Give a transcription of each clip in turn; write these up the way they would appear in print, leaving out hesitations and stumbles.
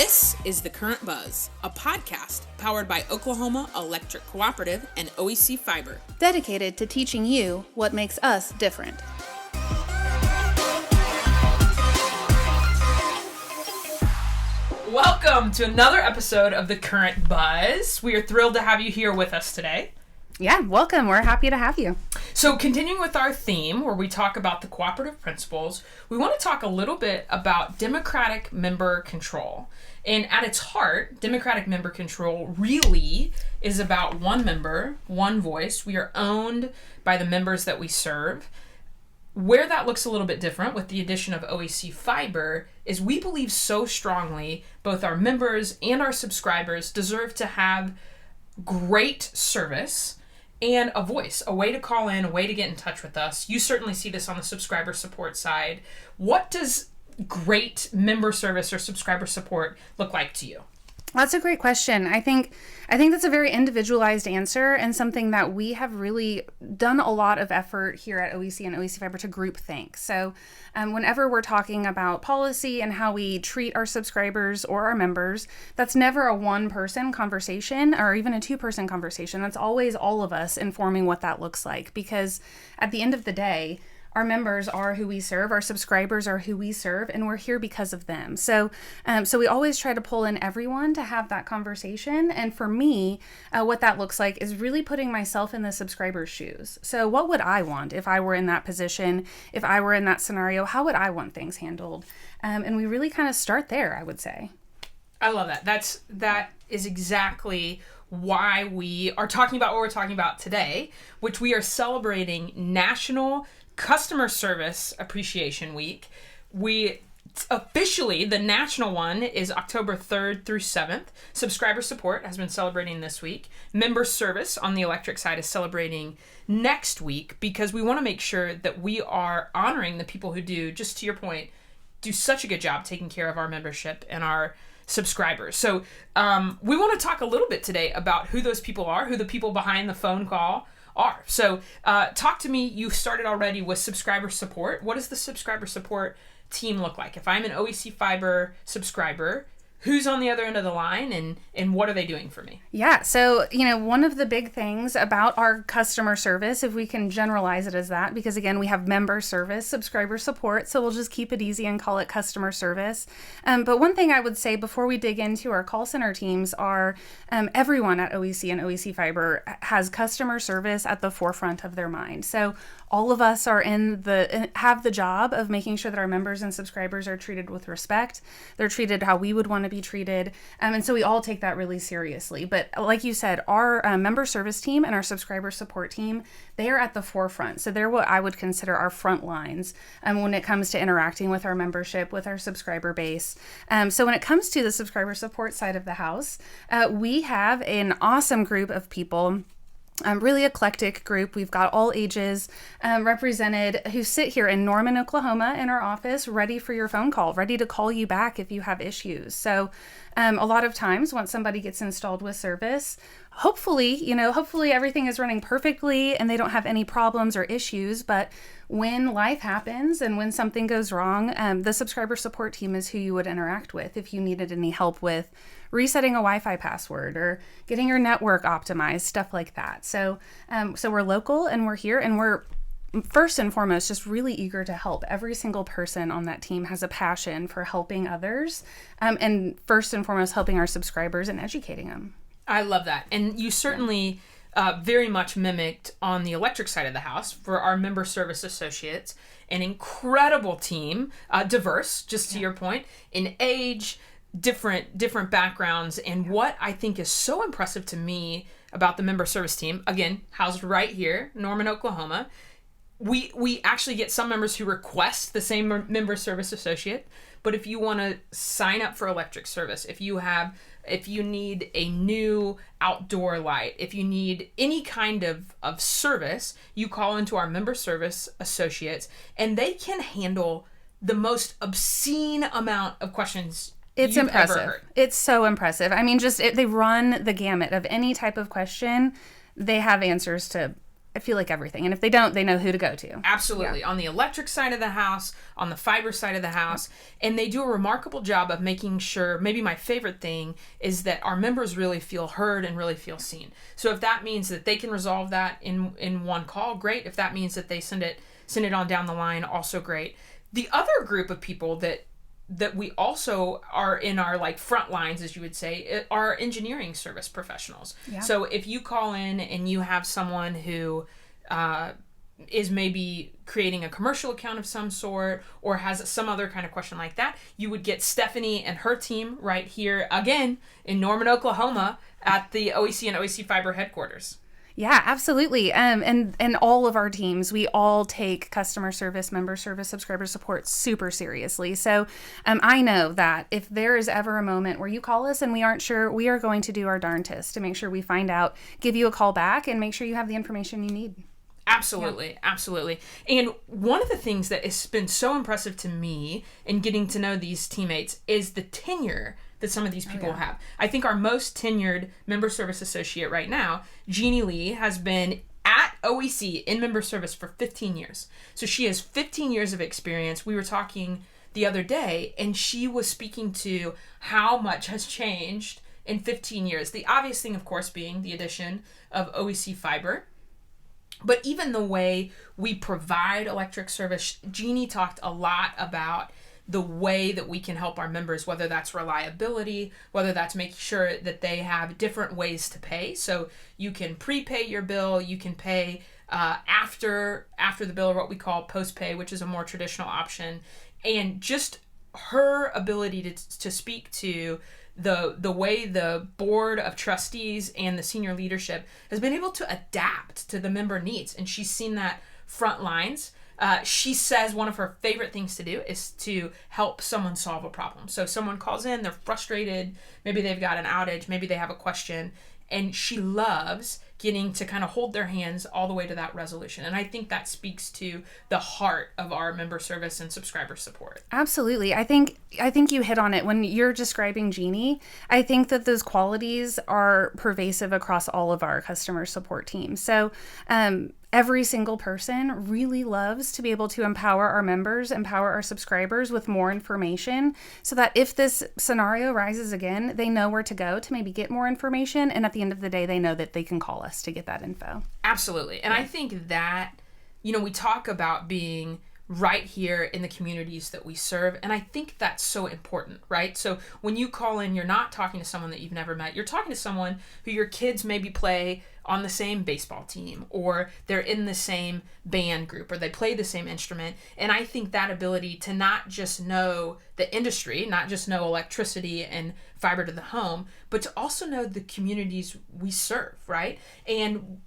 This is The Current Buzz, a podcast powered by Oklahoma Electric Cooperative and OEC Fiber. Dedicated to teaching you what makes us different. Welcome to another episode of The Current Buzz. We are thrilled to have you here with us today. Yeah, welcome. We're happy to have you. So continuing with our theme where we talk about the cooperative principles, we want to talk a little bit about democratic member control. And at its heart, democratic member control really is about one member, one voice. We are owned by the members that we serve. Where that looks a little bit different with the addition of OEC Fiber is we believe so strongly both our members and our subscribers deserve to have great service and a voice, a way to call in, a way to get in touch with us. You certainly see this on the subscriber support side. What does great member service or subscriber support look like to you? That's a great question. I think that's a very individualized answer and something that we have really done a lot of effort here at OEC and OEC Fiber to group think. So whenever we're talking about policy and how we treat our subscribers or our members, that's never a one-person conversation or even a two-person conversation. That's always all of us informing what that looks like, because at the end of the day, our members are who we serve, our subscribers are who we serve, and we're here because of them. So we always try to pull in everyone to have that conversation. And for me, what that looks like is really putting myself in the subscriber's shoes. So what would I want if I were in that position? If I were in that scenario, how would I want things handled? And we really kind of start there, I would say. I love that. That is exactly why we are talking about what we're talking about today, which we are celebrating National Customer Service Appreciation Week. We officially, the national one is October 3rd through 7th. Subscriber support has been celebrating this week. Member service on the electric side is celebrating next week, because we want to make sure that we are honoring the people who do, just to your point, do such a good job taking care of our membership and our subscribers. So we want to talk a little bit today about who those people are, who the people behind the phone call are. So talk to me. You started already with subscriber support. What does the subscriber support team look like? If I'm an OEC Fiber subscriber, who's on the other end of the line and what are they doing for me? Yeah, so, one of the big things about our customer service, if we can generalize it as that, because again, we have member service, subscriber support, so we'll just keep it easy and call it customer service. But one thing I would say before we dig into our call center teams are everyone at OEC and OEC Fiber has customer service at the forefront of their mind. So all of us are have the job of making sure that our members and subscribers are treated with respect. They're treated how we would want to be treated. And so we all take that really seriously. But like you said, our member service team and our subscriber support team, they are at the forefront. So they're what I would consider our front lines when it comes to interacting with our membership, with our subscriber base. So when it comes to the subscriber support side of the house, we have an awesome group of people. Really eclectic group. We've got all ages represented who sit here in Norman, Oklahoma in our office, ready for your phone call, ready to call you back if you have issues. So a lot of times once somebody gets installed with service, hopefully everything is running perfectly and they don't have any problems or issues. But when life happens and when something goes wrong, the subscriber support team is who you would interact with if you needed any help with resetting a Wi-Fi password or getting your network optimized, stuff like that. So we're local and we're here and we're first and foremost just really eager to help. Every single person on that team has a passion for helping others and first and foremost helping our subscribers and educating them. I love that. And you certainly very much mimicked on the electric side of the house for our member service associates, an incredible team, diverse, just to your point, in age, different backgrounds. And what I think is so impressive to me about the member service team, again, housed right here, Norman, Oklahoma, we actually get some members who request the same member service associate. But if you want to sign up for electric service, if you need a new outdoor light, if you need any kind of service, you call into our member service associates and they can handle the most obscene amount of questions. It's impressive. It's so impressive. I mean, they run the gamut of any type of question. They have answers to I feel like everything. And if they don't, they know who to go to. Absolutely. Yeah. On the electric side of the house, on the fiber side of the house. And they do a remarkable job of making sure, maybe my favorite thing is that our members really feel heard and really feel seen. So if that means that they can resolve that in one call, great. If that means that they send it on down the line, also great. The other group of people that we also are in our like front lines, as you would say, are engineering service professionals. Yeah. So if you call in and you have someone who is maybe creating a commercial account of some sort or has some other kind of question like that, you would get Stephanie and her team right here again in Norman, Oklahoma at the OEC and OEC Fiber headquarters. Yeah, absolutely. And all of our teams, we all take customer service, member service, subscriber support super seriously. So I know that if there is ever a moment where you call us and we aren't sure, we are going to do our darndest to make sure we find out, give you a call back, and make sure you have the information you need. Absolutely, yeah. Absolutely. And one of the things that has been so impressive to me in getting to know these teammates is the tenure that some of these people have. I think our most tenured member service associate right now, Jeannie Lee, has been at OEC in member service for 15 years. So she has 15 years of experience. We were talking the other day, and she was speaking to how much has changed in 15 years. The obvious thing, of course, being the addition of OEC Fiber. But even the way we provide electric service, Jeannie talked a lot about the way that we can help our members, whether that's reliability, whether that's making sure that they have different ways to pay. So you can prepay your bill, you can pay after the bill, or what we call post-pay, which is a more traditional option. And just her ability to speak to the way the board of trustees and the senior leadership has been able to adapt to the member needs. And she's seen that front lines. She says one of her favorite things to do is to help someone solve a problem. So someone calls in, they're frustrated, maybe they've got an outage, maybe they have a question, and she loves getting to kind of hold their hands all the way to that resolution. And I think that speaks to the heart of our member service and subscriber support. Absolutely. I think you hit on it when you're describing Jeannie. I think that those qualities are pervasive across all of our customer support teams. So every single person really loves to be able to empower our members, empower our subscribers with more information so that if this scenario rises again, they know where to go to maybe get more information. And at the end of the day, they know that they can call us to get that info. Absolutely. And I think that, we talk about being right here in the communities that we serve. And I think that's so important, right? So when you call in, you're not talking to someone that you've never met. You're talking to someone who your kids maybe play on the same baseball team, or they're in the same band group, or they play the same instrument. And I think that ability to not just know the industry, not just know electricity and fiber to the home, but to also know the communities we serve, right? And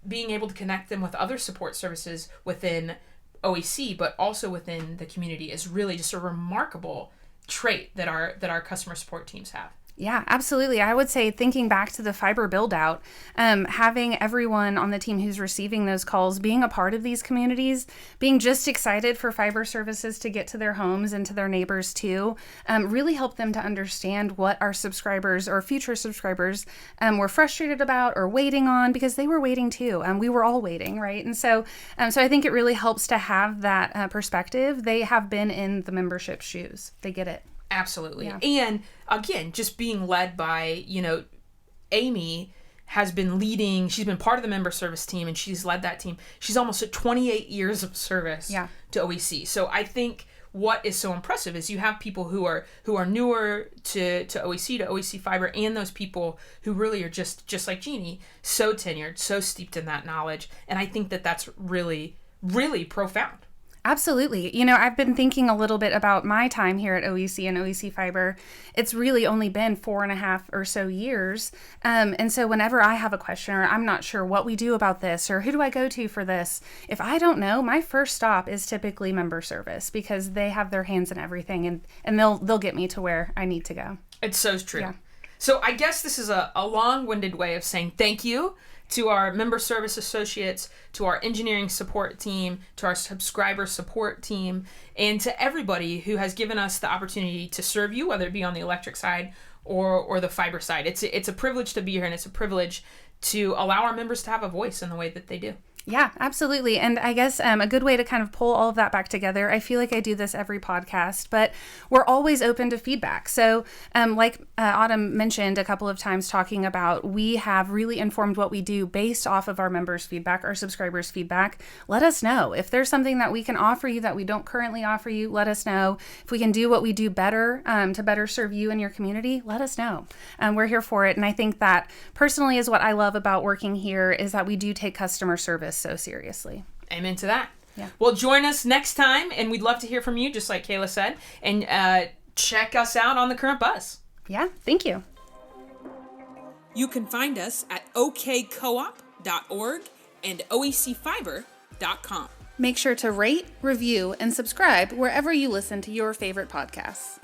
being able to connect them with other support services within OEC, but also within the community is really just a remarkable trait that our customer support teams have. Yeah, absolutely. I would say, thinking back to the fiber build out, having everyone on the team who's receiving those calls being a part of these communities, being just excited for fiber services to get to their homes and to their neighbors too, really helped them to understand what our subscribers or future subscribers were frustrated about or waiting on, because they were waiting too. We were all waiting, right? And so I think it really helps to have that perspective. They have been in the membership shoes. They get it. Absolutely. Yeah. And again, just being led by, Amy has been leading, she's been part of the member service team, and she's led that team. She's almost at 28 years of service to OEC. So I think what is so impressive is you have people who are newer to OEC, to OEC Fiber, and those people who really are just like Jeannie, so tenured, so steeped in that knowledge. And I think that that's really, really profound. Absolutely. I've been thinking a little bit about my time here at OEC and OEC Fiber. It's really only been 4.5 or so years. And so whenever I have a question, or I'm not sure what we do about this, or who do I go to for this, if I don't know, my first stop is typically member service, because they have their hands in everything, and they'll get me to where I need to go. It's so true. Yeah. So I guess this is a long-winded way of saying thank you to our member service associates, to our engineering support team, to our subscriber support team, and to everybody who has given us the opportunity to serve you, whether it be on the electric side or the fiber side. It's a privilege to be here, and it's a privilege to allow our members to have a voice in the way that they do. Yeah, absolutely. And I guess a good way to kind of pull all of that back together, I feel like I do this every podcast, but we're always open to feedback. So like Autumn mentioned a couple of times talking about, we have really informed what we do based off of our members' feedback, our subscribers' feedback. Let us know. If there's something that we can offer you that we don't currently offer you, let us know. If we can do what we do better to better serve you and your community, let us know. We're here for it. And I think that personally is what I love about working here, is that we do take customer service so seriously. Amen to that. Yeah. Well, join us next time, and we'd love to hear from you, just like Kayla said, and check us out on the Current Buzz. Yeah, thank you. You can find us at okcoop.org and oecfiber.com. Make sure to rate, review, and subscribe wherever you listen to your favorite podcasts.